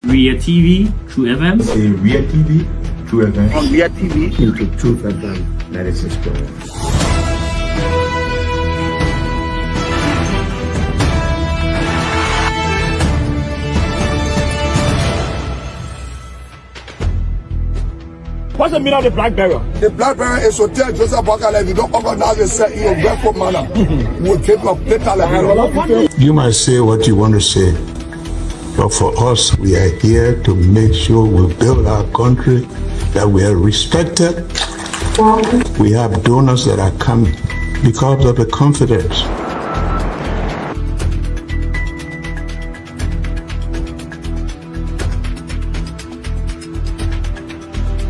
Ria TV, True FM. Say Ria TV, True FM. On Ria TV, Into True FM 96.1. What's the meaning of the black barrier? the black parent is to tell Joseph Bakala if you don't organize yourself in a grateful manner, we'll take your paper like You might say what you want to say, but for us, we are here to make sure we build our country, that we are respected. We have donors that are coming because of the confidence.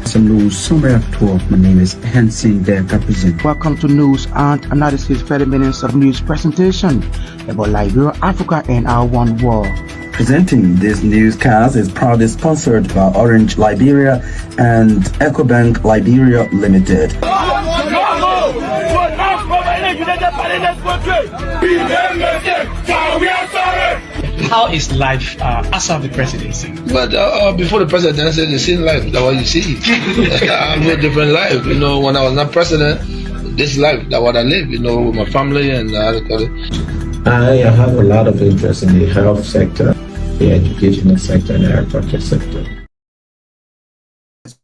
Some news summary of 12. My name is Hansen Der Represent. Welcome to News and Analysis 30 minutes of news presentation about Liberia, Africa, and our one world. Presenting this newscast is proudly sponsored by Orange Liberia and EcoBank Liberia Limited. How is life after the presidency? But before the presidency, the same life, that's what you see. I have a different life. You know, when I was not president, this life, that's what I live, you know, with my family and I have a lot of interest in the health sector, the educational sector, and the agriculture sector.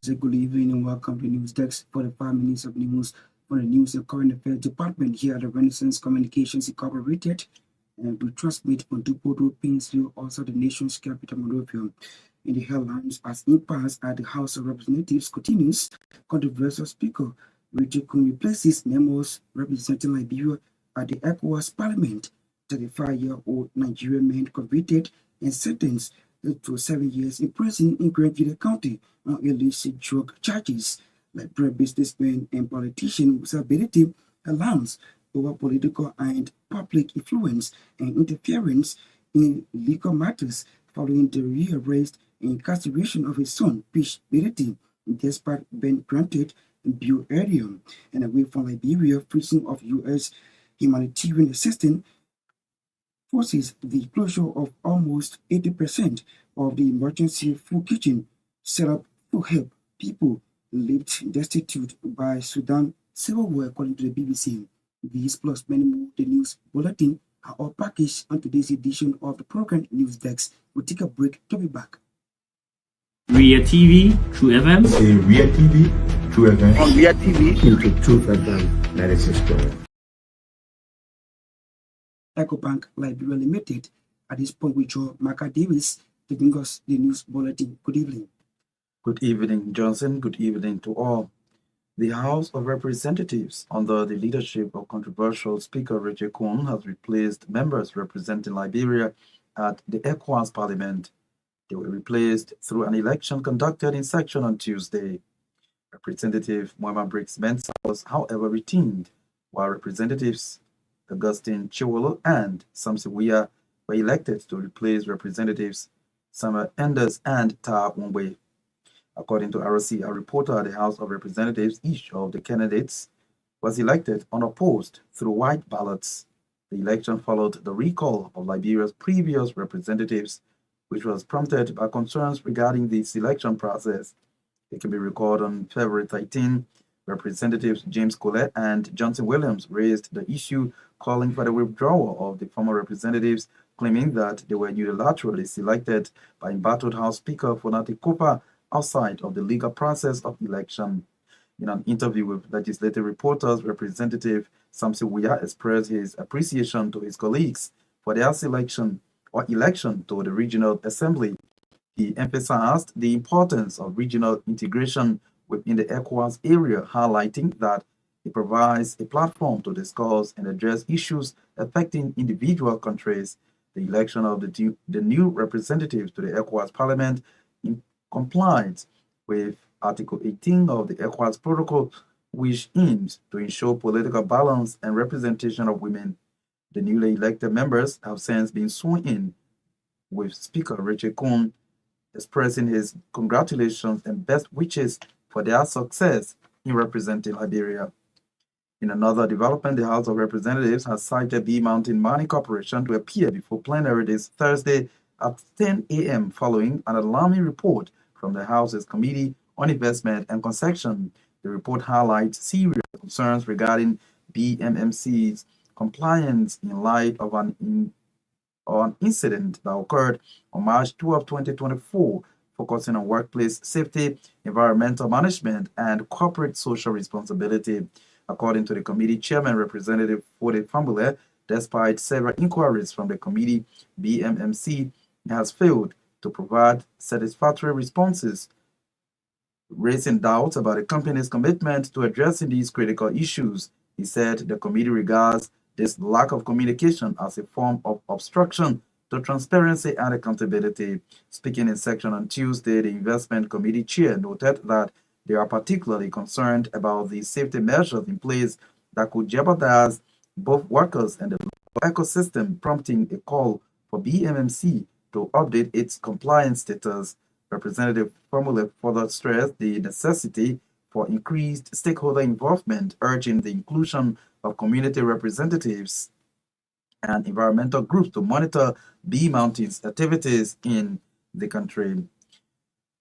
Good evening and welcome to News Desk for the 5 minutes of news from the News and Current Affairs Department here at the Renaissance Communications Incorporated. And we transmit from Dupoto, Painesville, also the nation's capital, Monrovia. In the headlines, as impasse at the House of Representatives continues, controversial Speaker Richard Kun replaces members representing Liberia at the ECOWAS Parliament. 35-year-old Nigerian man convicted and sentenced to 7 years in prison in Grandview County on illicit drug charges. Liberia businessman and politician with ability alarms over political and public influence and interference in legal matters following the rearrest and incarceration of his son, Peace Bility, despite being granted bail earlier. And away from Liberia, freezing of U.S. humanitarian assistance forces the closure of almost 80% of the emergency food kitchen set up to help people left destitute by Sudan civil war, according to the BBC. These plus many more, the news bulletin, are all packaged on today's edition of the program News Desk. We'll take a break to be back. Ria TV, True FM. Say Ria TV, True FM. on Ria TV, Into True FM 96.1. EcoBank Liberia Limited. At this point, we draw Marka Davis to bring us the news bulletin. Good evening. Good evening, Johnson. Good evening to all. The House of Representatives, under the leadership of controversial Speaker Richard Kun, has replaced members representing Liberia at the ECOWAS Parliament. They were replaced through an election conducted in section on Tuesday. Representative Myean Mensa was, however, retained, while Representatives Augustine Chiwolo and Samson Wia were elected to replace Representatives Samuel Enders and Ta Wongwe. According to ROC, a reporter at the House of Representatives, each of the candidates was elected unopposed through white ballots. The election followed the recall of Liberia's previous representatives, which was prompted by concerns regarding the selection process. It can be recalled on February 13, Representatives James Collette and Johnson Williams raised the issue, calling for the withdrawal of the former representatives, claiming that they were unilaterally selected by embattled House Speaker Fonati Cooper outside of the legal process of election. In an interview with legislative reporters, Representative Samson Wia expressed his appreciation to his colleagues for their selection or election to the Regional Assembly. He emphasized the importance of regional integration within the ECOWAS area, highlighting that it provides a platform to discuss and address issues affecting individual countries. The election of the new representatives to the ECOWAS Parliament complied with Article 18 of the ECOWAS Protocol, which aims to ensure political balance and representation of women. The newly elected members have since been sworn in, with Speaker Richard Kun expressing his congratulations and best wishes for their success in representing Liberia. In another development, the House of Representatives has cited B Mountain Mining Corporation to appear before plenary this Thursday at 10 a.m. following an alarming report from the House's Committee on Investment and Concession. The report highlights serious concerns regarding BMMC's compliance in light of an incident that occurred on March 12, 2024, focusing on workplace safety, environmental management, and corporate social responsibility. According to the committee chairman, Representative Fode Fambule, despite several inquiries from the committee, BMMC has failed to provide satisfactory responses, raising doubts about the company's commitment to addressing these critical issues. He said the committee regards this lack of communication as a form of obstruction to transparency and accountability. Speaking in section on Tuesday, the Investment Committee chair noted that they are particularly concerned about the safety measures in place that could jeopardize both workers and the ecosystem, prompting a call for BMMC to update its compliance status. Representative Formula further stressed the necessity for increased stakeholder involvement, urging the inclusion of community representatives and environmental groups to monitor bee mountains activities in the country.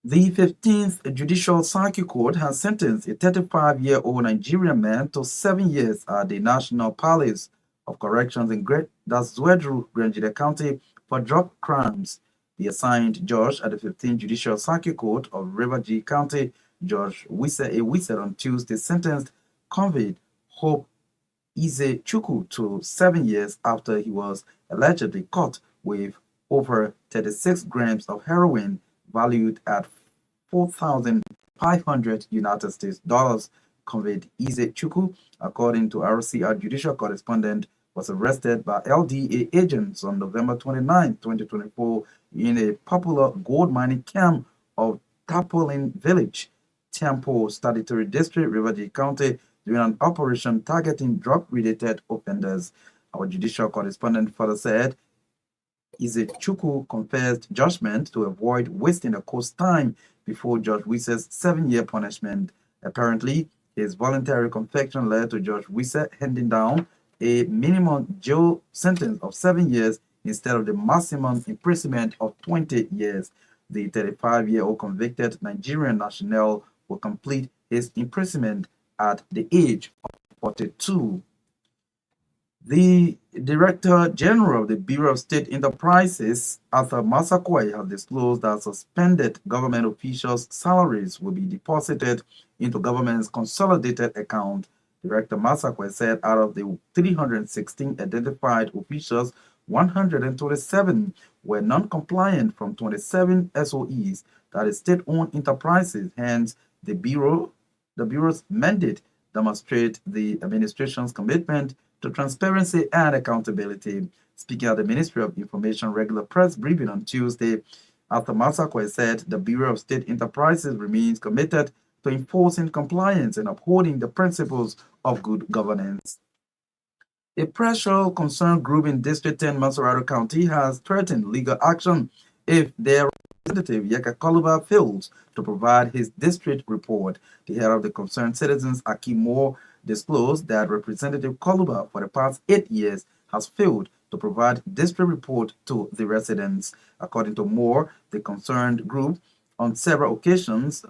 The 15th Judicial Circuit Court has sentenced a 35-year-old Nigerian man to 7 years at the National Palace of Corrections in Zwedru, Grangida County for drug crimes. The assigned judge at the 15th Judicial Circuit Court of River G County, Judge Wise on Tuesday, sentenced convict Hope Ize Chukwu to 7 years after he was allegedly caught with over 36 grams of heroin valued at $4,500 United States dollars. Convict Ize Chukwu, according to RCR judicial correspondent, was arrested by LDA agents on November 29, 2024, in a popular gold mining camp of Tapolin Village, Temple Statutory District, Riverview County, during an operation targeting drug-related offenders. Our judicial correspondent further said Ize Chukwu confessed judgment to avoid wasting the court's time before Judge Wise's 7-year punishment. Apparently, his voluntary confession led to Judge Wise handing down a minimum jail sentence of 7 years instead of the maximum imprisonment of 20 years. The 35-year-old convicted Nigerian national will complete his imprisonment at the age of 42. The Director General of the Bureau of State Enterprises, Arthur Masakwe, has disclosed that suspended government officials' salaries will be deposited into government's consolidated account. Director Masakwe said out of the 316 identified officials, 127 were non-compliant from 27 SOEs, that is state-owned enterprises. Hence, the Bureau's mandate demonstrates the administration's commitment to transparency and accountability. Speaking at the Ministry of Information regular press briefing on Tuesday, Arthur Masakwe said the Bureau of State Enterprises remains committed to enforcing compliance and upholding the principles of good governance. A pressure concern group in District 10 Masurado County has threatened legal action if their representative Yeka Koluba fails to provide his district report. The head of the concerned citizens, Aki Moore, disclosed that Representative Koluba for the past 8 years has failed to provide district report to the residents. According to Moore, the concerned group on several occasions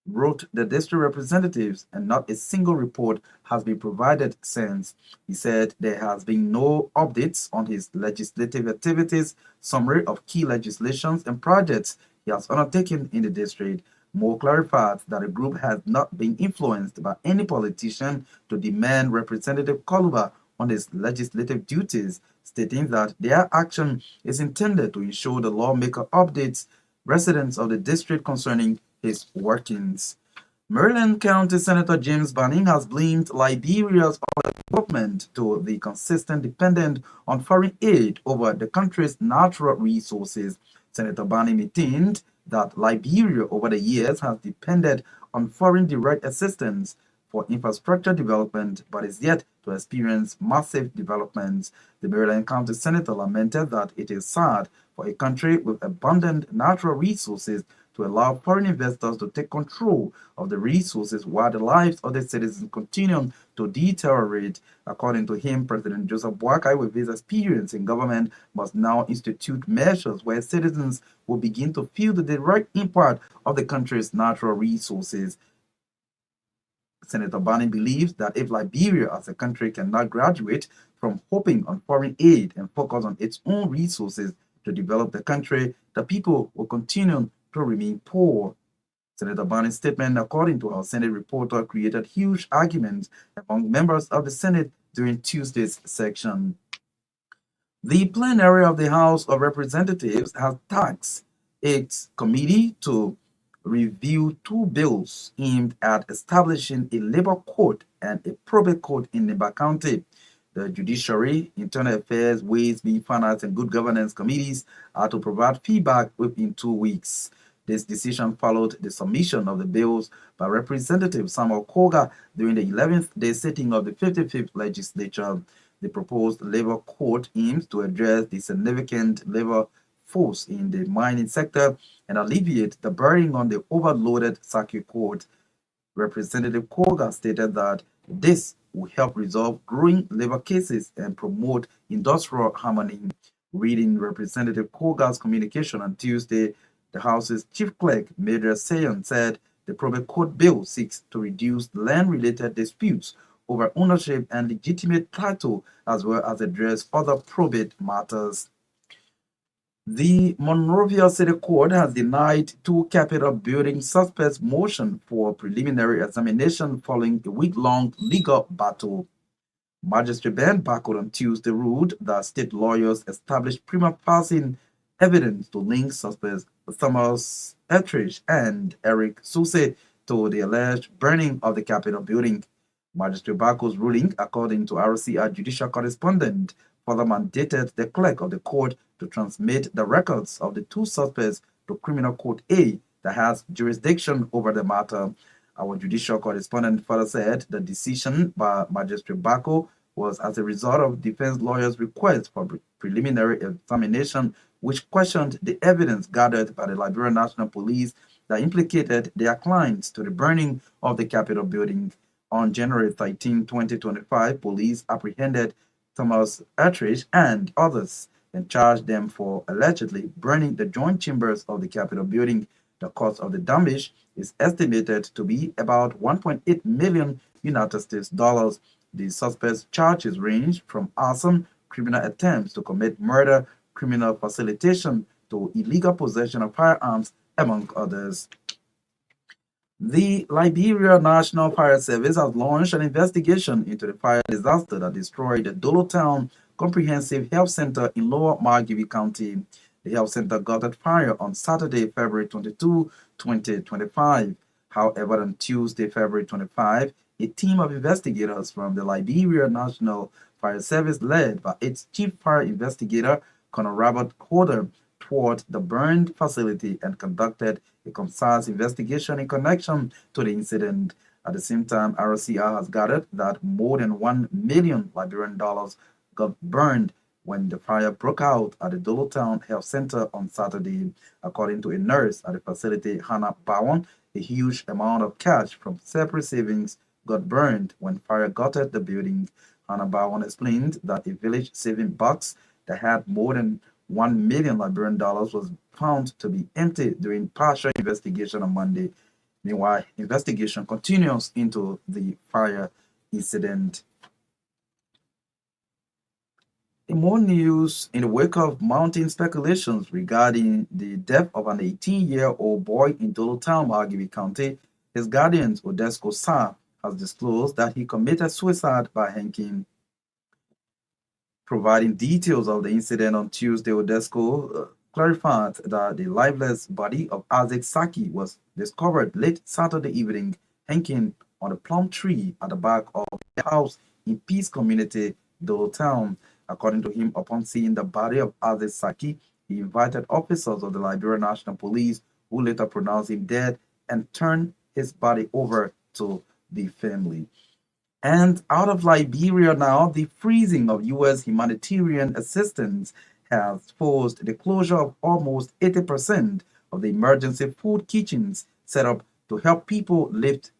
wrote the district representatives and not a single report has been provided since. He said there has been no updates on his legislative activities, summary of key legislations and projects he has undertaken in the district. Moore clarified that the group has not been influenced by any politician to demand Representative Koluba on his legislative duties, stating that their action is intended to ensure the lawmaker updates residents of the district concerning his workings. Maryland County Senator James Banning has blamed Liberia's development to the consistent dependence on foreign aid over the country's natural resources. Senator Banning maintained that Liberia over the years has depended on foreign direct assistance for infrastructure development, but is yet to experience massive developments. The Maryland County Senator lamented that it is sad for a country with abundant natural resources to to allow foreign investors to take control of the resources while the lives of the citizens continue to deteriorate. According to him, President Joseph Boakai, with his experience in government, must now institute measures where citizens will begin to feel the direct impact of the country's natural resources. Senator Barney believes that if Liberia as a country cannot graduate from hoping on foreign aid and focus on its own resources to develop the country, the people will continue to remain poor. Senator Barney's statement, according to our Senate reporter, created huge arguments among members of the Senate during Tuesday's session. The plenary of the House of Representatives has tasked its committee to review two bills aimed at establishing a labor court and a probate court in Nimba County. The Judiciary, Internal Affairs, Ways, Finance, and Good Governance committees are to provide feedback within 2 weeks. This decision followed the submission of the bills by Representative Samuel Koga during the 11th day sitting of the 55th legislature. The proposed labor court aims to address the significant labor force in the mining sector and alleviate the burden on the overloaded circuit court. Representative Koga stated that this will help resolve growing labor cases and promote industrial harmony. Reading Representative Koga's communication on Tuesday, the House's Chief Clerk, Major Sayon, said the probate court bill seeks to reduce land-related disputes over ownership and legitimate title, as well as address other probate matters. The Monrovia City Court has denied two Capitol building suspects' motion for preliminary examination following a week-long legal battle. Magistrate Ben Backward on Tuesday ruled that state lawyers established prima facie evidence to link suspects Thomas Etheridge and Eric Suse to the alleged burning of the Capitol building. Magistrate Backward's ruling, according to RCR judicial correspondent, further mandated the clerk of the court to transmit the records of the two suspects to Criminal Court A that has jurisdiction over the matter. Our judicial correspondent further said the decision by Magistrate Backward was as a result of defense lawyers' request for preliminary examination, which questioned the evidence gathered by the Liberia National Police that implicated their clients to the burning of the Capitol building. On January 13, 2025, police apprehended Thomas Etheridge and others and charged them for allegedly burning the joint chambers of the Capitol building. The cost of the damage is estimated to be about 1.8 million United States dollars. The suspects' charges range from arson, criminal attempts to commit murder, criminal facilitation, to illegal possession of firearms, among others. The Liberia National Fire Service has launched an investigation into the fire disaster that destroyed the Dolotown Comprehensive Health Center in Lower Margibi County. The health center got on fire on Saturday, February 22, 2025. However, on Tuesday, February 25, a team of investigators from the Liberia National Fire Service, led by its chief fire investigator, Colonel Robert Holder, toured the burned facility and conducted a concise investigation in connection to the incident. At the same time, RCR has gathered that more than $1 million Liberian dollars got burned when the fire broke out at the Dolotown Health Center on Saturday. According to a nurse at the facility, Hannah Bowen, a huge amount of cash from separate savings got burned when fire gutted the building. Hannah Bowen explained that a village saving box that had more than $1 million Liberian dollars was found to be empty during partial investigation on Monday. Meanwhile, investigation continues into the fire incident. In more news, in the wake of mounting speculations regarding the death of an 18-year-old boy in Dolotown, Margibi County, his guardian, Odesco Sa, has disclosed that he committed suicide by hanging. Providing details of the incident on Tuesday, Odesco clarified that the lifeless body of Isaac Saki was discovered late Saturday evening hanging on a plum tree at the back of the house in Peace Community, Dolotown. According to him, upon seeing the body of Isaac Saki, he invited officers of the Liberia National Police, who later pronounced him dead, and turned his body over to the family. And out of Liberia now, the freezing of U.S. humanitarian assistance has forced the closure of almost 80% of the emergency food kitchens set up to help people left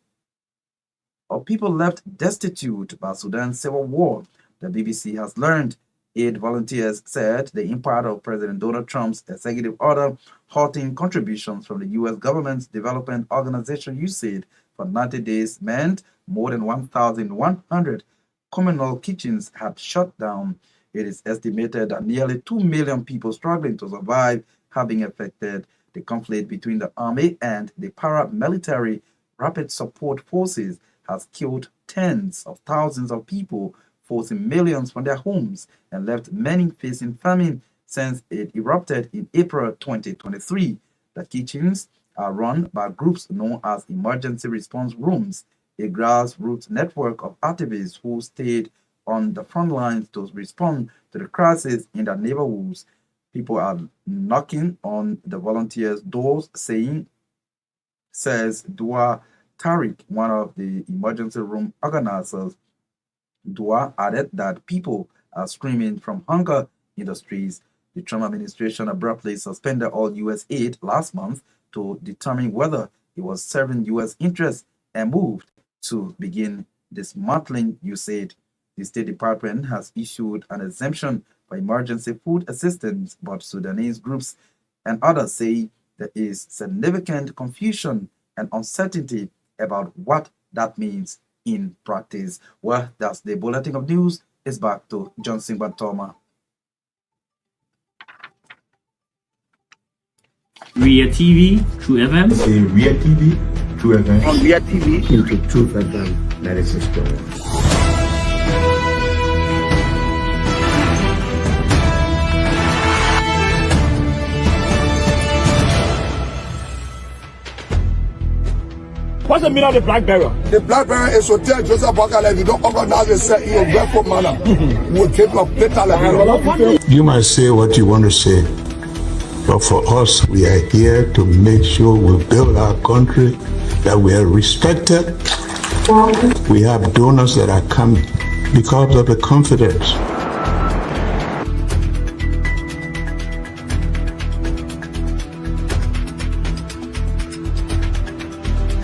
destitute by Sudan's civil war. The BBC has learned 8 volunteers said the impact of President Donald Trump's executive order halting contributions from the U.S. government's development organization USAID for 90 days meant more than 1,100 communal kitchens had shut down. It is estimated that nearly 2 million people struggling to survive have been affected. The conflict between the army and the paramilitary rapid support forces has killed tens of thousands of people, forcing millions from their homes and left many facing famine since it erupted in April 2023. The kitchens are run by groups known as Emergency Response Rooms, a grassroots network of activists who stayed on the front lines to respond to the crisis in their neighborhoods. People are knocking on the volunteers' doors, says Dua Tariq, one of the emergency room organizers. Dua added that people are screaming from hunger in the streets. The Trump administration abruptly suspended all U.S. aid last month to determine whether it was serving U.S. interests and moved to begin dismantling USAID. The State Department has issued an exemption for emergency food assistance, but Sudanese groups and others say there is significant confusion and uncertainty about what that means in practice. Well, that's the bulletin of news. It's back to Johnson Gbarntolmah. Ria TV, True FM. Say Ria TV, True FM. On Ria TV, Into True FM 96.1. what's the meaning of the black barrier? The black barrier is to tell Joseph Bakala, if you don't organize yourself in a grateful manner, we'll take your plate. You might say what you want to say, but for us, we are here to make sure we build our country, that we are respected. We have donors that are coming because of the confidence.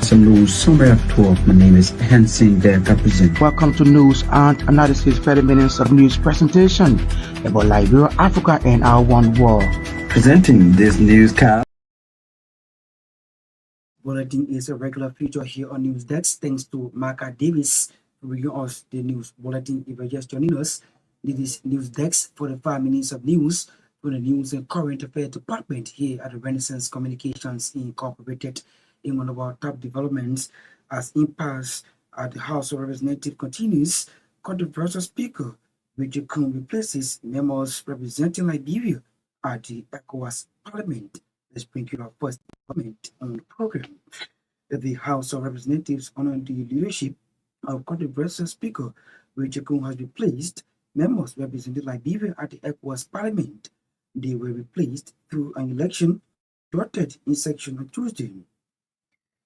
Some news summary of 12. My name is Hansen the represent. Welcome to News and Analysis 30 minutes of news presentation about Liberia, Africa, and our one world. Presenting this newscast. Bulletin is a regular feature here on News Desk. Thanks to Marka Davis for bringing us the news bulletin. If you're just joining us, this is News Desk for the 5 minutes of news from the News and Current Affairs Department here at the Renaissance Communications Incorporated. In one of our top developments, as impasse at the House of Representatives continues, controversial Speaker Richard Kuhn replaces members representing Liberia at the ECOWAS Parliament. Let's bring you our first development on the program. The House of Representatives, under the leadership of controversial Speaker Richard Kuhn, has replaced members representing Liberia at the ECOWAS Parliament. They were replaced through an election conducted in section on Tuesday.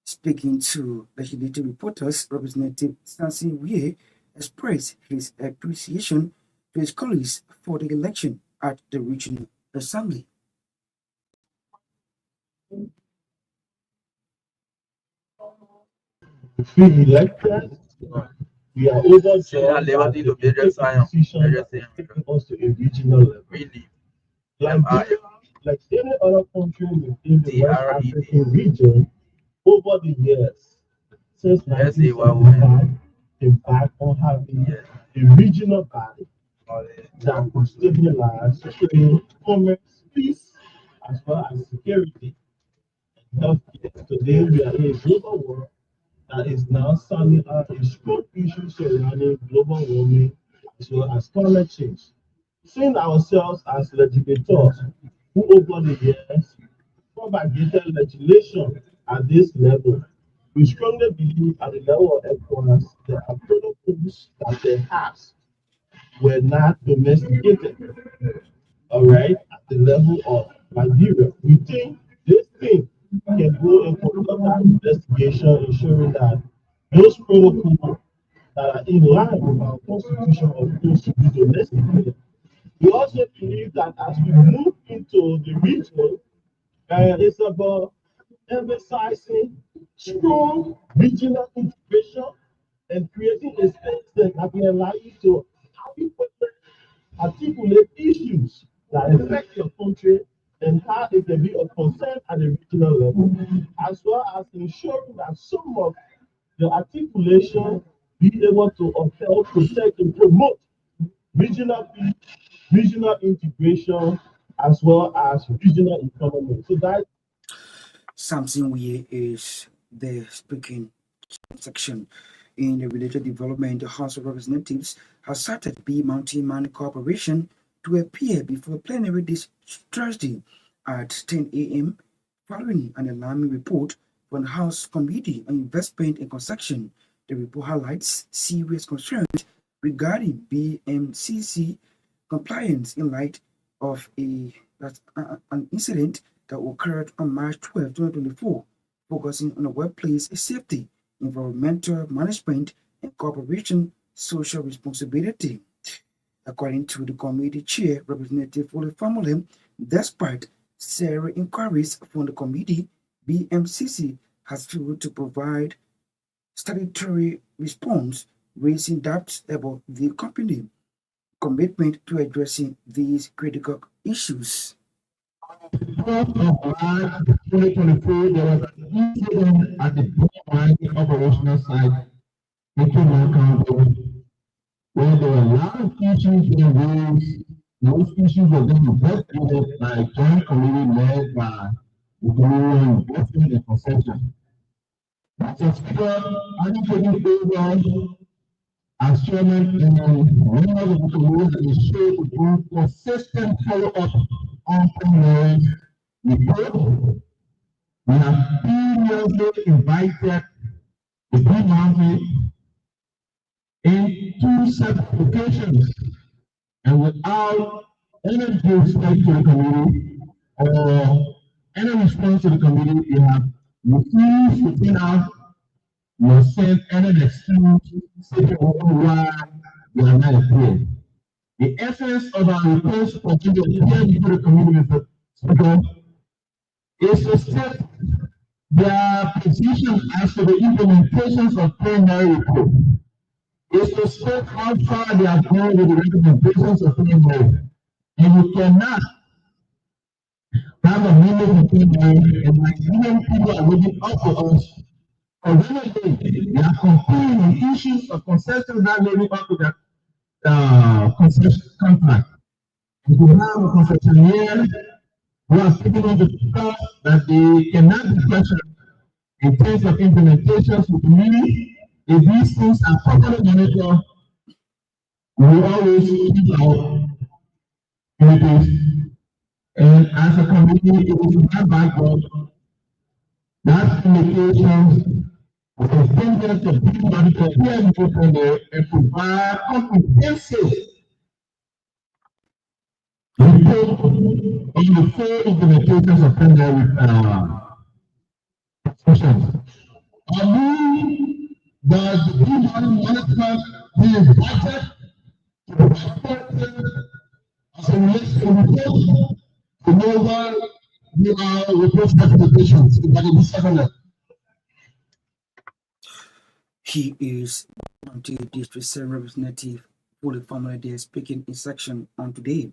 Speaking to legislative reporters, Representative Stancy Myean expressed his appreciation to his colleagues for the election at the Regional Assembly. Free elected, we are over the decision taking us to a regional level. Like any other country within the West African region, over the years, since 1975, been back on having a regional body that could stabilize trade, commerce, peace, as well as security. Today, we are in a global world that is now solving a strong issue surrounding global warming as well as climate change. Seeing ourselves as legislators who over the years propagated legislation at this level, we strongly believe at the level of ECOWAS there are protocols that they have were not domesticated. All right, at the level of Liberia, we think this thing can go into further investigation, ensuring that those protocols that are in line with our constitution of course to be domesticated. We also believe that as we move into the region, It's about emphasizing strong regional integration and creating a space that can allow you to articulate issues that affect your country and how it can be of concern at the regional level, as well as ensuring that some of the articulation be able to help protect and promote regional peace, regional integration, as well as regional economy. So that Something we is the speaking section. In the related development, the House of Representatives has started Myean Corporation to appear before plenary this Thursday at 10 a.m. following an alarming report from the House Committee on Investment and Construction. The report highlights serious concerns regarding BMCC compliance in light of an incident that occurred on March 12, 2024, focusing on the workplace safety, environmental management, and corporation social responsibility. According to the committee chair, Representative Ole Famole, despite several inquiries from the committee, BMCC has failed to provide statutory response, raising doubts about the company's commitment to addressing these critical issues. 12th of March 2024, there was an incident at the mining operational site in Torgbean County where there were a lot of issues being raised. Those issues were then investigated by a joint committee led by the Committee on Investment and Construction. That's a speaker undertaking over as chairman and members of the committee is sure to do consistent follow-up on preliminary report. We have previously invited the Myean in two separate occasions, and without any respect to the committee or any response to the committee, we have refused to fill out nor send any excuse stating why they are not appeared. The essence of our request for you to appear before the committee, Mr. Speaker, is to state their position as to the implementations of preliminary report. Is to state how far they are going with the recommendations of preliminary. And you cannot have a meeting of preliminary and Nigerian people are looking up to us. For they are complaining on issues of concessions not living up to their concession contract. If you have a concessionaire who are speaking on the stuff that they cannot be questioned in terms of implementations with me, if these things are properly monitored, we will always keep our committees. And as a committee, it is my background that communications with the standards of people and provide comprehensive report on the full implementations of preliminary sessions. Does the people management be budget as a relates to report to know where we are report recommendations in the second. He is District Representative Ole Famole there speaking in section on today.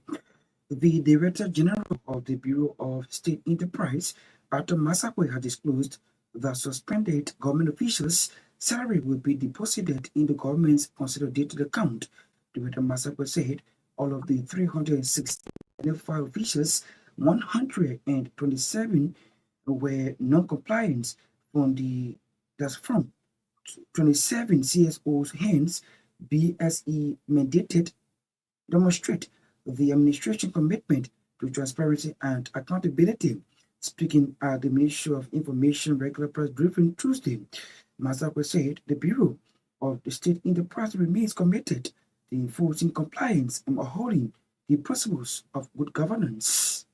The Director General of the Bureau of State Enterprise, Arthur Masakwe, has disclosed that suspended government officials' salary will be deposited in the government's consolidated account. Director Masakwe said all of the 365 officials, 127 were non-compliant from 27 CSOs, hence BSE mandated demonstrate the administration commitment to transparency and accountability. Speaking at the Ministry of Information regular press briefing Tuesday, Masakwe said the Bureau of the State Enterprise remains committed to enforcing compliance and upholding the principles of good governance.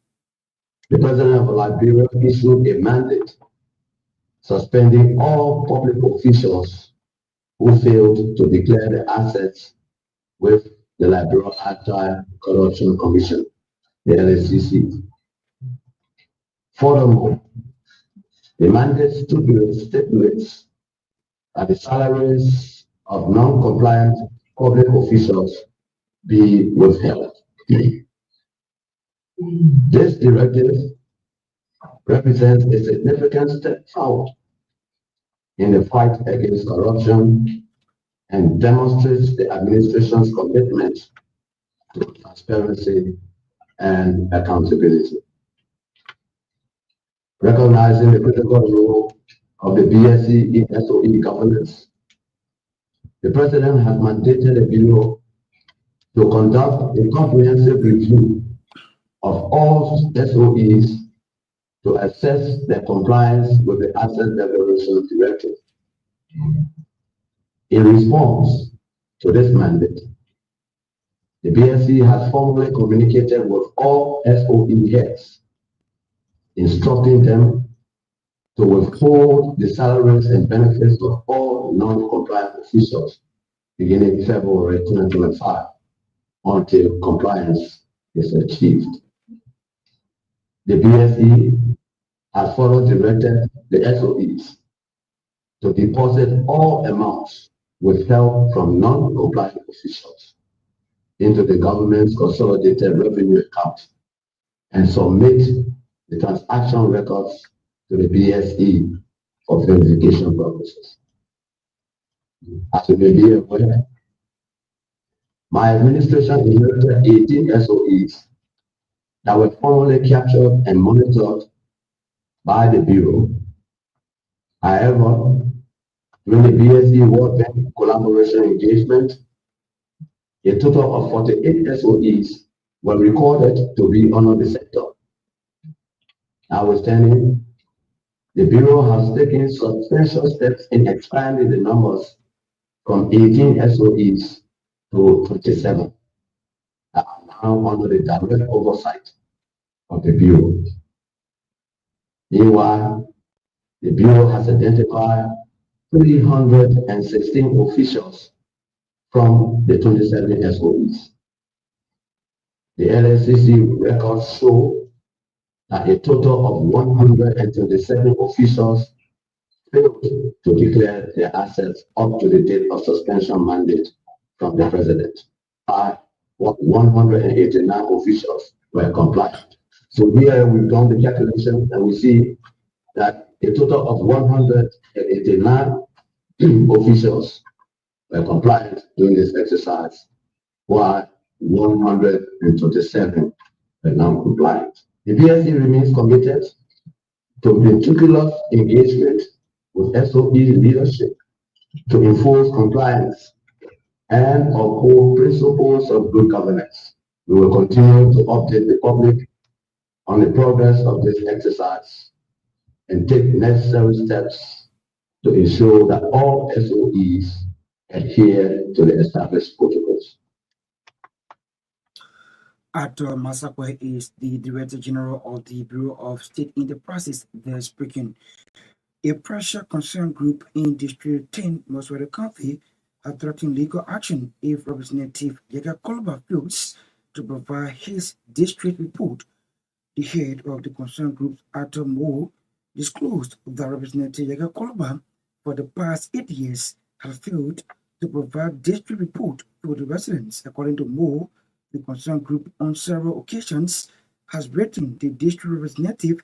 The President of Liberia issued a mandate suspending all public officials who failed to declare the assets with the Liberia Anti-Corruption Commission, the LSCC. Furthermore, the mandate stipulates that the salaries of non-compliant public officials be withheld. This directive represents a significant step forward in the fight against corruption and demonstrates the administration's commitment to transparency and accountability. Recognizing the critical role of the BSE in SOE governance, the President has mandated the Bureau to conduct a comprehensive review of all SOEs to assess their compliance with the Asset Declaration Directive. In response to this mandate, the BSE has formally communicated with all SOE heads, instructing them to withhold the salaries and benefits of all non-compliant officials beginning February 2025 until compliance is achieved. The BSE has further directed the SOEs to deposit all amounts withheld from non-compliant officials into the government's consolidated revenue account and submit the transaction records to the BSE for verification purposes. As you may be aware, my administration inherited 18 SOEs that were formally captured and monitored by the Bureau. However, during the BSE World Bank collaboration engagement, a total of 48 SOEs were recorded to be under the sector. Notwithstanding, the Bureau has taken substantial steps in expanding the numbers from 18 SOEs to 27 that are now under the direct oversight of the Bureau. Meanwhile, the Bureau has identified 316 officials from the 27 SOEs. The LSCC records show that a total of 127 officials failed to declare their assets up to the date of suspension mandate from the President. 189 officials were compliant. So here we've done the calculation and we see that a total of 189 officials were compliant during this exercise, while 127 were non-compliant. The BSE remains committed to meticulous engagement with SOE leadership to enforce compliance and uphold principles of good governance. We will continue to update the public on the progress of this exercise and take necessary steps to ensure that all SOEs adhere to the established protocols. Arthur Masakwe is the Director General of the Bureau of State Enterprises. They're speaking. A pressure concern group in District 10, Moswara County, has threatened legal action if Representative Yaga Kolba fails to provide his district report. The head of the concerned group, Arthur Moore, disclosed that Representative Yaga Kolba, for the past 8 years, has failed to provide district report to the residents. According to Moore, the concerned group on several occasions has written the district representative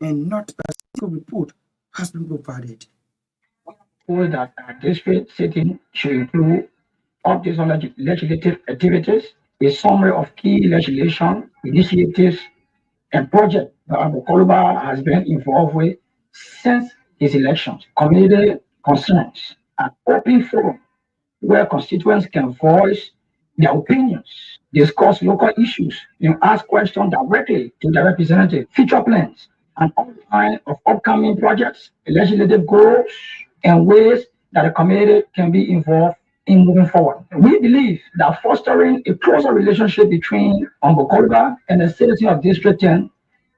and not a single report has been provided. That our district sitting should include updates on legislative activities, a summary of key legislation, initiatives, and projects that Abu Kolba has been involved with since his elections, community concerns, an open forum where constituents can voice their opinions, discuss local issues, and ask questions directly to the representative, future plans, and outline of upcoming projects, legislative goals, and ways that the community can be involved in moving forward. We believe that fostering a closer relationship between Umbo Kolba and the citizens of District 10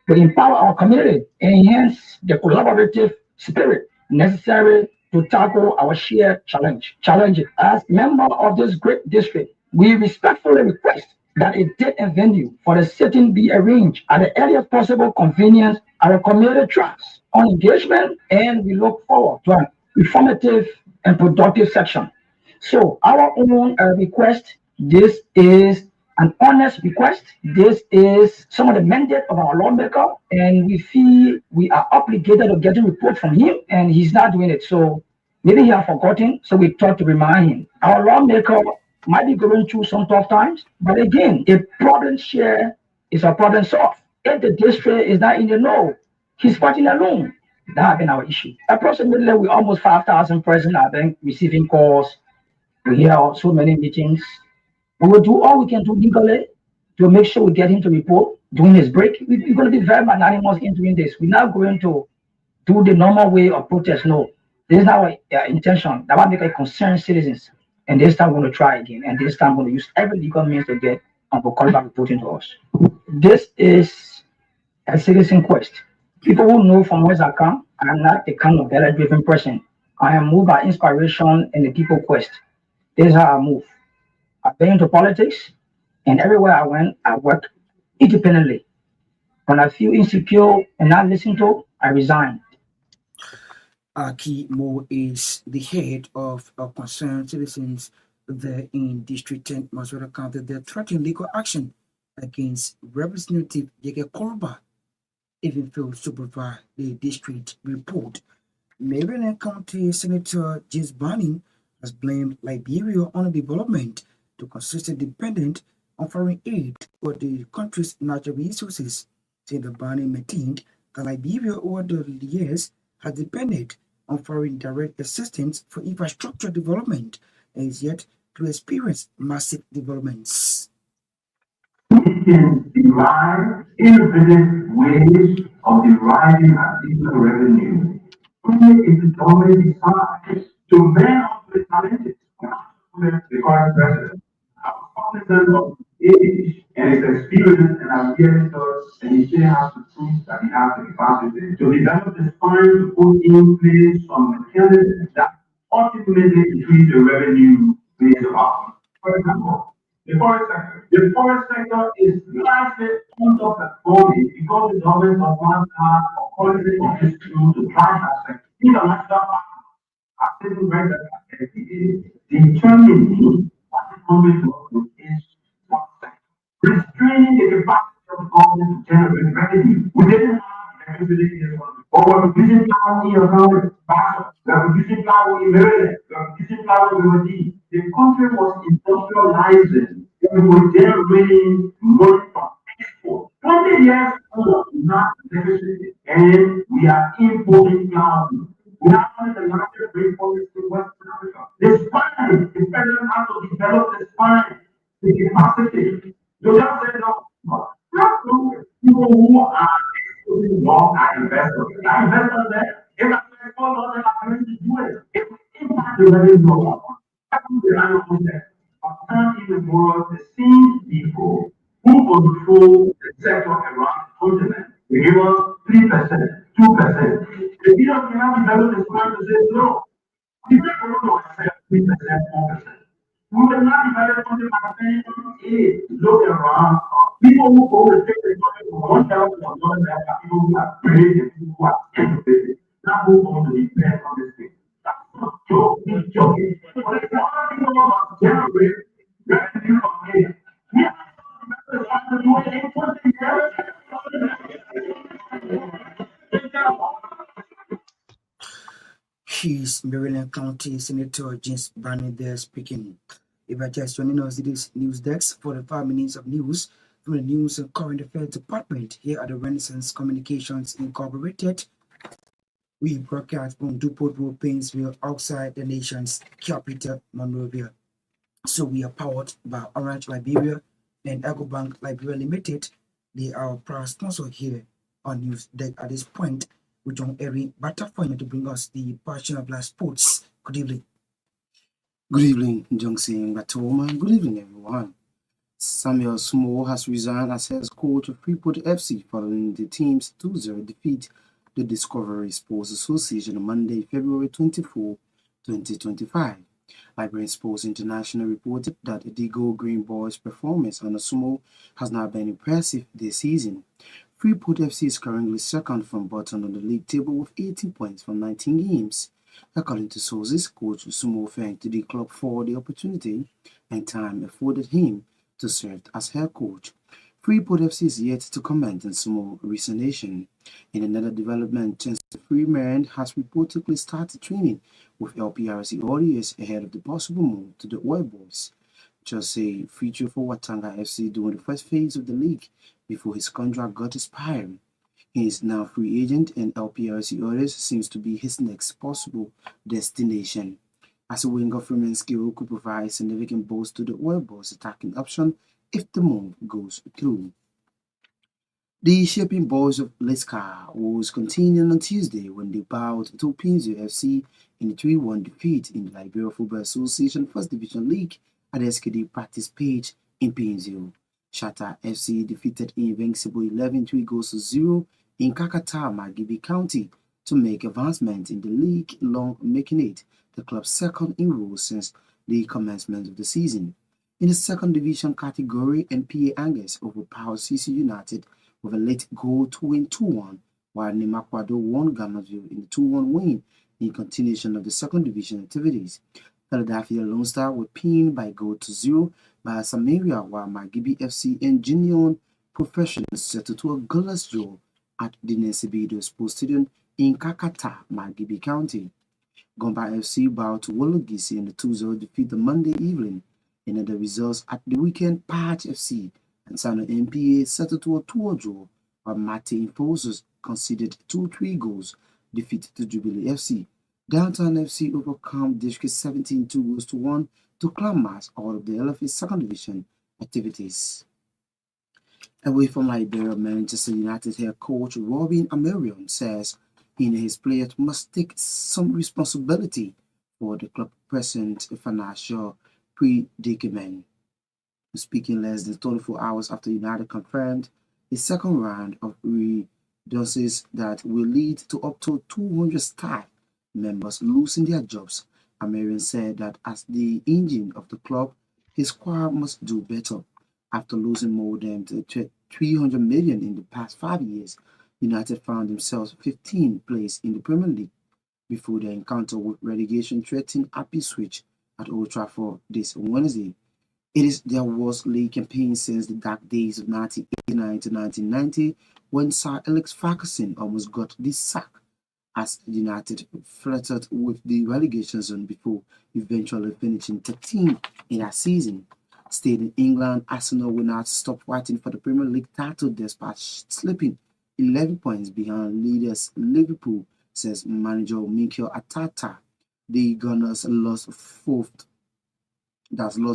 will empower our community and enhance the collaborative spirit necessary to tackle our shared challenges. As member of this great district, we respectfully request that a date and venue for the sitting be arranged at the earliest possible convenience our community trust on engagement, and we look forward to an informative and productive section. So our own request, this is an honest request. This is some of the mandate of our lawmaker, and we feel we are obligated to get a report from him, and he's not doing it. So maybe he has forgotten, so we thought to remind him. Our lawmaker might be going through some tough times, but again, a problem share is a problem solved. If the district is not in the know, he's fighting alone. That has been our issue. Approximately, we almost 5,000 persons have been receiving calls. We hear so many meetings. We will do all we can do legally to make sure we get him to report during his break. We're going to be very magnanimous in doing this. We're not going to do the normal way of protest. No, this is not our intention. That will make us concerned citizens. And this time we're going to try again. And this time we're going to use every legal means to get Uncle Colbert reporting to us. This is a citizen quest. People who know from where I come, I am not the kind of data-driven person. I am moved by inspiration and the people quest. This is how I move. I've been into politics, and everywhere I went, I worked independently. When I feel insecure and not listened to, I resign. Aki Mo is the head of concerned citizens there in District 10, Maswara County. They're threatening legal action against Representative Yeke Kolba if he fails to provide the district report. Myean County Senator James Gbarntolmah has blamed Liberia on development to consistent dependent on foreign aid for the country's natural resources. Senator Gbarntolmah maintained that Liberia over the years has depended on foreign direct assistance for infrastructure development and is yet to experience massive developments. We can derive innovative ways of deriving additional revenue. Only if the government decides to man up the challenges. The current president, our cognizant of his age and his experience and our years, and he still has to prove that he has the capacity to develop the fund to put in place some mechanisms that ultimately increase the revenue base of our. For example, the forest sector. The forest sector is largely underperforming because the government does not have a quality of this tool to drive that sector. International partners are taking very determining what the government will is one sector. Restraining the capacity of the government to generate revenue. We didn't have electricity in this one. But we're producing power in your government, we're producing power in Maryland, we're producing power in Virginia. The country was industrializing, and we were generating money from export. 20 years old, not electricity, and we are importing power. We are one of the largest rainforests in West Africa. The spine, the president has to develop the spine, the capacity. You just say no. People who are exporting long are investors. Are investors there? If I say, oh, no, they're not going to do it. If we impact the revenue, I think the line of there. But turn in the world, the same people who control the sector around the continent, they give us 3%, 2%. The leader cannot develop the plan to say, no, we don't want to accept 3%, 4%. We will not develop something by saying, hey, look around. People who go to take the money from one level to another level are people who are brave and people who are educated. Not who want to depend on this thing. That's not a joke. It's joking. But if all people want to generate revenue from here, we have to do it in 20 years. He's Myean County Senator James Gbarntolmah there speaking. If I just joining us, it is News Desk for the 5 minutes of news from the News and Current Affairs Department here at the Renaissance Communications Incorporated. We broadcast from Dupont Road, Painesville, outside the nation's capital, Monrovia. So we are powered by Orange Liberia and EcoBank Liberia Limited. They are our proud sponsor here on News Deck at this point. We join Eric Batafoya to bring us the passion of live sports. Good evening. Good evening, Johnson Gbarntolmah. Good evening, everyone. Samuel Sumo has resigned as head coach of Freeport FC following the team's 2-0 defeat the Discovery Sports Association on Monday, February 24, 2025. Liberian Sports International reported that the Go Green Boys' performance under Sumo has not been impressive this season. Freeport FC is currently second from bottom on the league table with 18 points from 19 games. According to sources, coach Sumo thanked the club for the opportunity and time afforded him to serve as head coach. Freeport FC is yet to comment on Sumo's resignation. In another development, Chancellor Freeman has reportedly started training with LPRC audience ahead of the possible move to the White Boys. Just a feature for Watanga FC during the first phase of the league before his contract got expired. He is now free agent and LPRC orders seems to be his next possible destination. As a winger, Freeman's skill could provide significant boost to the White Boys attacking option if the move goes through. The Shipping Boys of Liscar was continuing on Tuesday when they bowed to Pinzo FC in a 3-1 defeat in the Liberia Football Association First Division League at the SKD practice pitch in Pinzo. Shatta FC defeated Invincible 11-3 in Kakata, Magibi County to make advancement in the league, long making it the club's second in row since the commencement of the season. In the second division category, NPA Angus overpowered CC United with a late goal to win 2-1, while Nemakwado won Gamaville in the 2-1 win in continuation of the second division activities. Philadelphia Lone Star were pinned by goal to 0 by Samaria, while Magibi FC and Junior Professionals settled to a goalless draw at the Nesibido Sports Stadium in Kakata, Magibi County. Gomba FC bowed to Wologisi in the 2-0 defeat the Monday evening. In other results at the weekend, Patch FC and Sano NPA settled to a 2-2 draw, while Mate Enforcers conceded 2-3 goals, defeat to Jubilee FC. Downtown FC overcome District 17 2-1 to climax all of the LFA second division activities. Away from Liberia, Manchester United head coach Robin Amarion says his players must take some responsibility for the club's present financial predicament. Speaking less than 24 hours after United confirmed a second round of redundancies that will lead to up to 200 staff members losing their jobs, Amarian said that as the engine of the club, his squad must do better. After losing more than 300 million in the past 5 years, United found themselves 15th place in the Premier League before their encounter with relegation threatening Ipswich at Old Trafford this Wednesday. It is their worst league campaign since the dark days of 1989 to 1990 when Sir Alex Ferguson almost got this sack as United flirted with the relegation zone before eventually finishing 13th in that season. Stayed in England, Arsenal will not stop fighting for the Premier League title despite slipping 11 points behind leaders Liverpool, says manager Mikel Arteta. The Gunners lost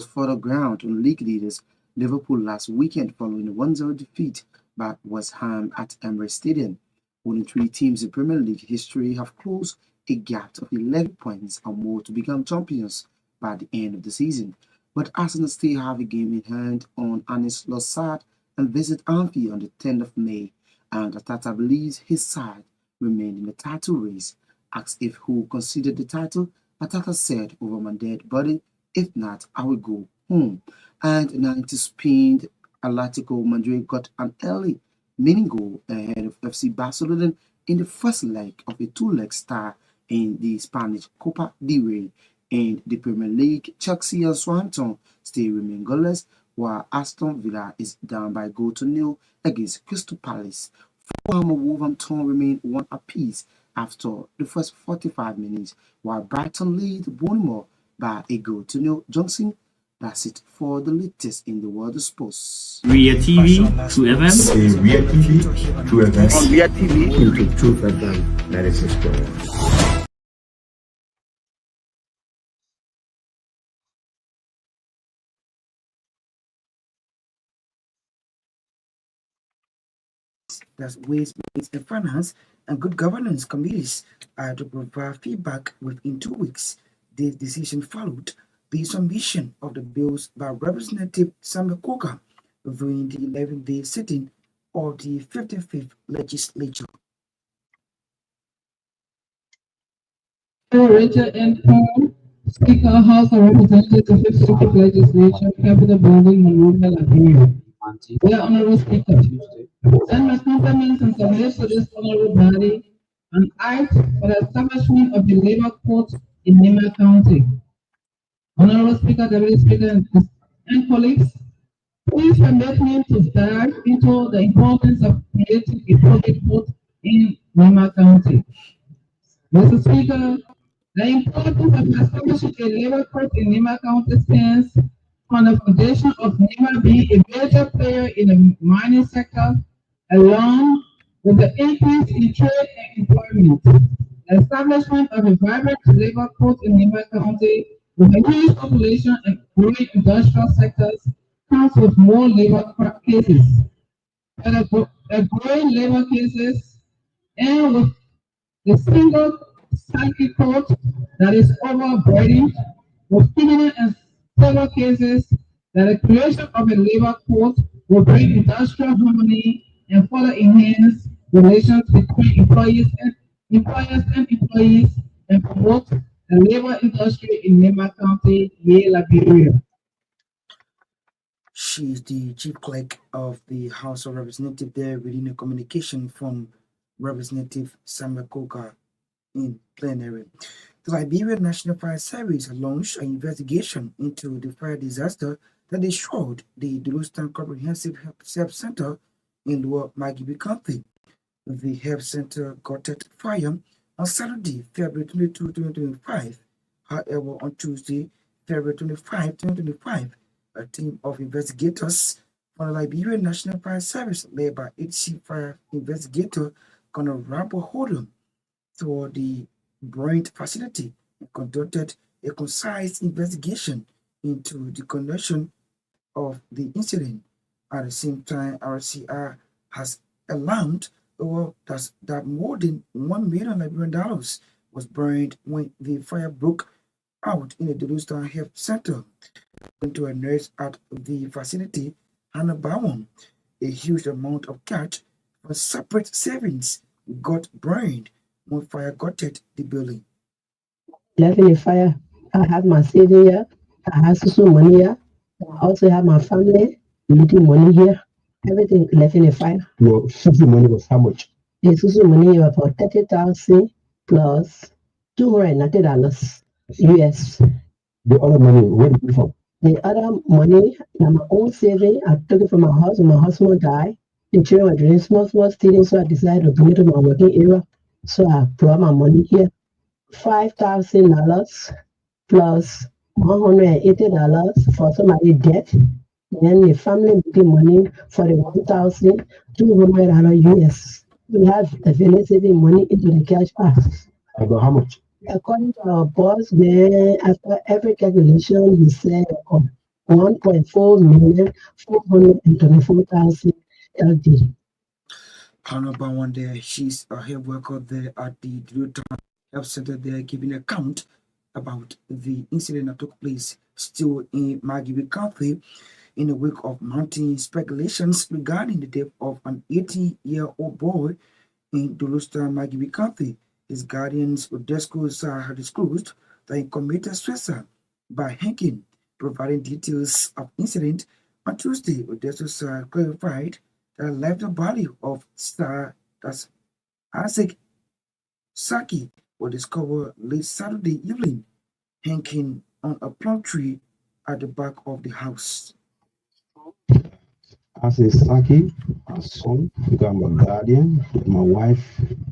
further ground on league leaders Liverpool last weekend following a 1-0 defeat by West Ham at Emirates Stadium. Only 3 teams in Premier League history have closed a gap of 11 points or more to become champions by the end of the season. But Arsenal still have a game in hand on Anis Lossard and visit Anfield on the 10th of May, and Arteta believes his side remain in the title race. Asked if who considered the title, Arteta said, "Over my dead body. If not, I will go home." And 90 Spain, Atletico Madrid got an early winning goal ahead of FC Barcelona in the first leg of a 2-leg start in the Spanish Copa del Rey. In the Premier League, Chelsea and Southampton still remain goalless, while Aston Villa is down by goal to nil against Crystal Palace. Fulham and Wolverhampton remain 1 apiece after the first 45 minutes, while Brighton lead Bournemouth by a goal to nil. Johnson, that's it for the latest in the world of sports. Ria TV, True FM. Ria TV, True FM. On Ria TV, True FM, 96.1. That's Ways, Means and Finance and Good Governance Committees are to provide feedback within 2 weeks. This decision followed the submission of the bills by Representative Samuel Koka during the 11-day sitting of the 55th Legislature. Richard N. Paul, Speaker, House of Representatives, 55th Legislature, Capitol Building, Monrovia, Liberia. Dear Honorable Speaker, send my compliments and submit to this honorable body an act for the establishment of the labor court in Nema County. Honorable Speaker, Deputy Speaker, and colleagues, please permit me to dive into the importance of creating a public court in Nema County. Mr. Speaker, the importance of establishing a labor court in Nema County stands on the foundation of Nema being a major player in the mining sector, along with the increase in trade and employment. The establishment of a vibrant labor court in Nema County with a huge population and growing industrial sectors comes with more labor cases. But the growing labor cases and with the single circuit court that is overburdened with criminal and civil cases, that the creation of a labor court will bring industrial harmony and further enhance relations between employers and employees and promote the labor industry in Nema County, Liberia. She is the chief clerk of the House of Representatives there, reading a communication from Representative Samuel Koka in plenary. The Liberian National Fire Service launched an investigation into the fire disaster that destroyed the Dulustan Comprehensive Health Center in Lower Magibi County. The health center caught fire on Saturday, February 22, 2025. However, on Tuesday, February 25, 2025, a team of investigators from the Liberian National Fire Service, led by HC Fire Investigator Colonel Rambo Hodom, to the burnt facility and conducted a concise investigation into the connection of the incident. At the same time, RCR has alarmed that more than $1 million Liberian was burned when the fire broke out in the Dulustan Health Center. According to a nurse at the facility, Hannah Bawon, a huge amount of cash from separate savings got burned when fire gutted the building. Left in the fire, I have my saving here, I have some money here, I also have my family little money here, everything left in the fire. Your Susu money was how much? The Susu money was for 30,000 plus $290 US. The other money, where did it come from? The other money, my own saving, I took it from my house when my husband died. The children were doing small stealing, so I decided to bring it to my working area. So I brought my money here. $5,000 plus $180 for somebody's debt. Then the family making money for the $1,200 US. We have the family saving money into the cash box. About how much? According to our boss, then after every calculation, he said $1.4,424,000 LD. Hannah Bawon there, she's a health worker there at the Dulustan Health Center there, giving account about the incident that took place still in Magibi County in the wake of mounting speculations regarding the death of an 80-year-old boy in Dulustan Magibi County. His guardians Odesco had disclosed that he committed suicide by hanging, providing details of incident. On Tuesday, Odesco clarified that left the body of Isaac Saki was discovered late Saturday evening, hanging on a plum tree at the back of the house. As a Saki, a son, because I'm a guardian, my wife,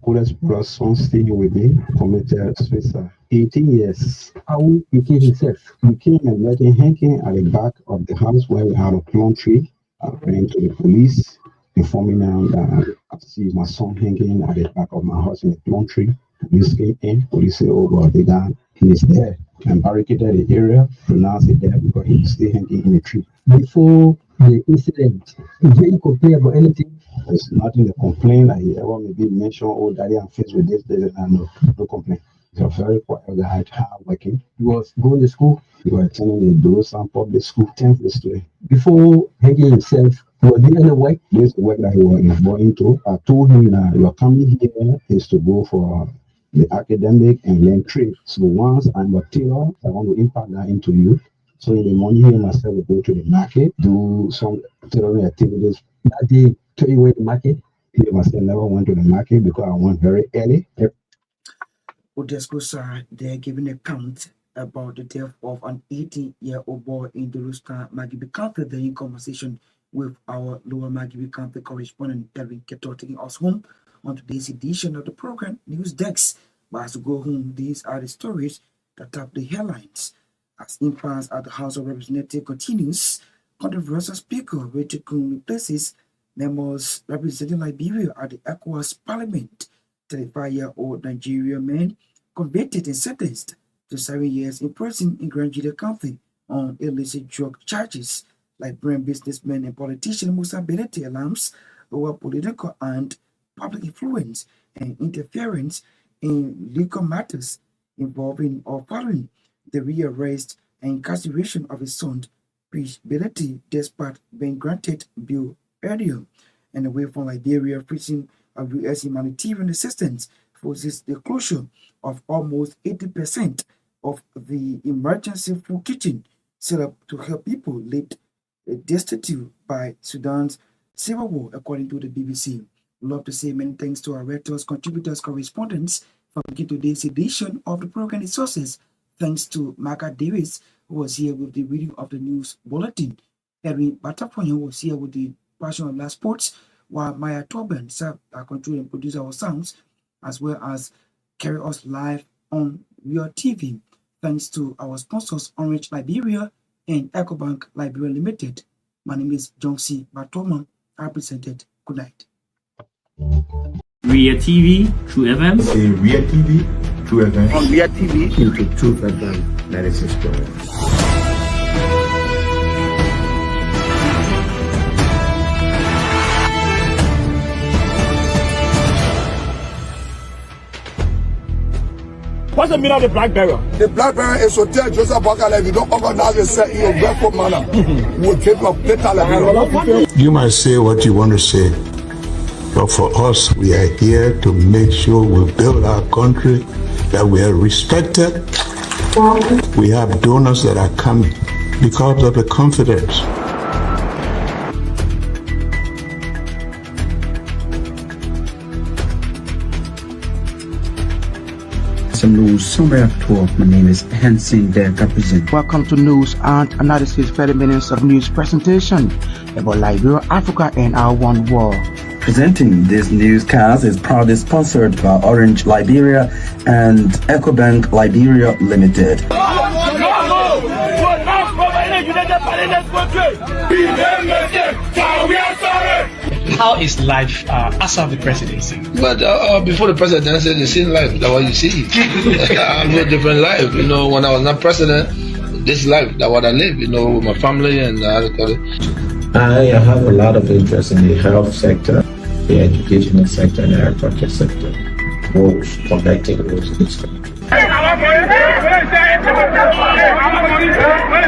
oldest brother's son staying with me, committed suicide. 18 years. How he killed himself? We came and met him hanging at the back of the house where we had a plum tree. I went to the police, informing them that I see my son hanging at the back of my house in a plum tree. Police came in, police said, oh God, the guy, he is there. And barricaded the area, pronounced it there because he was still hanging in a tree. Before the incident, did he complain about anything? There's nothing to complain that he ever maybe mentioned, oh, daddy, I'm faced with this, and no complaint. He's a very quiet guy, hard working. He was going to school. He was attending the Dulustan public school, 10th student. Before hanging himself, he was doing any work? This work that he was going to. I told him that your coming here is to go for the academic and learn trade. So once I'm a tailor, I want to impart that into you. So in the morning, he and myself will go to the market, do some tailoring activities. That day, tell you where the market, he and myself never went to the market because I went very early. Odesco sir, they're giving account about the death of an 18-year-old boy in the Rooster Magibi County. They're in conversation with our Lower Magibi County correspondent, Derwin Keto, taking us home on today's edition of the program, News Desk. But as we go home, these are the stories that top the headlines. As impasse at the House of Representatives continues, controversial Speaker Richard Kun replaces members representing Liberia at the ECOWAS Parliament. 35-year-old Nigerian man convicted and sentenced to 7 years in prison in Grand Julia County on illicit drug charges. Liberian businessman and politician Musa Belete alarms over political and public influence and interference in legal matters involving or following the rearrest and incarceration of his son, Peace Belete, despite being granted bail earlier. And away from Liberia, freezing of U.S. humanitarian assistance forces the closure of almost 80% of the emergency food kitchen set up to help people left destitute by Sudan's civil war, according to the BBC. We'd love to say many thanks to our writers, contributors, correspondents for making today's edition of the program resources. Thanks to Marka Davis, who was here with the reading of the news bulletin. Henry Batapoyan was here with the Passion of Last Sports, while Maya Torgbean served our control and produce our sounds, as well as carry us live on Real TV. Thanks to our sponsors, Orange Liberia and EcoBank Liberia Limited. My name is Johnson Gbarntolmah. I presented. Good night. Real TV, True FM. Say Real TV, True FM. On Real TV, into True FM 96.1. What's the meaning of the black barrier? The black barrier is to tell Joseph Bakala, if you don't organize yourself in a respectful manner, we'll take your later. You might say what you want to say, but for us, we are here to make sure we build our country, that we are respected. We have donors that are coming because of the confidence. Some news summary of 12. My name is Hansen Der Represent. Welcome to News and Analysis, 30 minutes of news presentation about Liberia, Africa, and our one world. Presenting this newscast is proudly sponsored by Orange Liberia and EcoBank Liberia Limited. How is life after the presidency? But before the presidency, the same life that what you see. I live a different life. You know, when I was not president, this life that what I live. You know, with my family and I have a lot of interest in the health sector, the educational sector, and the agriculture sector. Both connecting those things.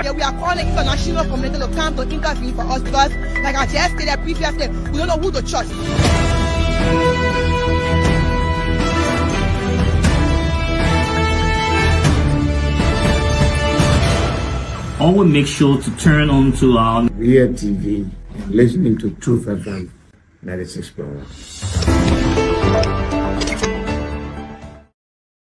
Yeah, we are calling international community to come to intervene for us because, like I just stated previously, we don't know who to trust. Always make sure to turn on to our Real TV and listening to Truth FM 96.1.